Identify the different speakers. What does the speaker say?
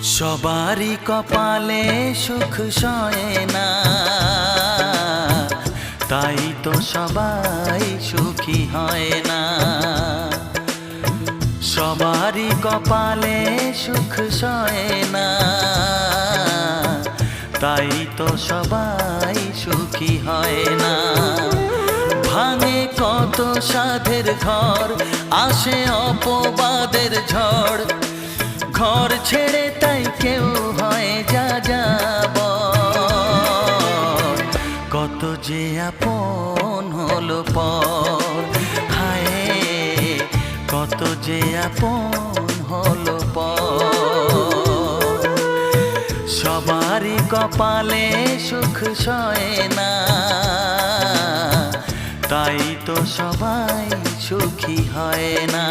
Speaker 1: সবারই কপালে সুখ সয় না, তাই তো সবাই সুখী হয় না। সবারই কপালে সুখ সয় না, তাই তো সবাই সুখী হয় না। ভাঙে কত সাধের ঘর, আসে অপবাদের ঝড়, ঘর ছেড়ে তাই কেউ হয় যা যাব। কত যে আপন হলো পর, হায় কত যে আপন হলো পর। সবারই কপালে সুখ সয় না, তাই তো সবাই সুখী হয় না।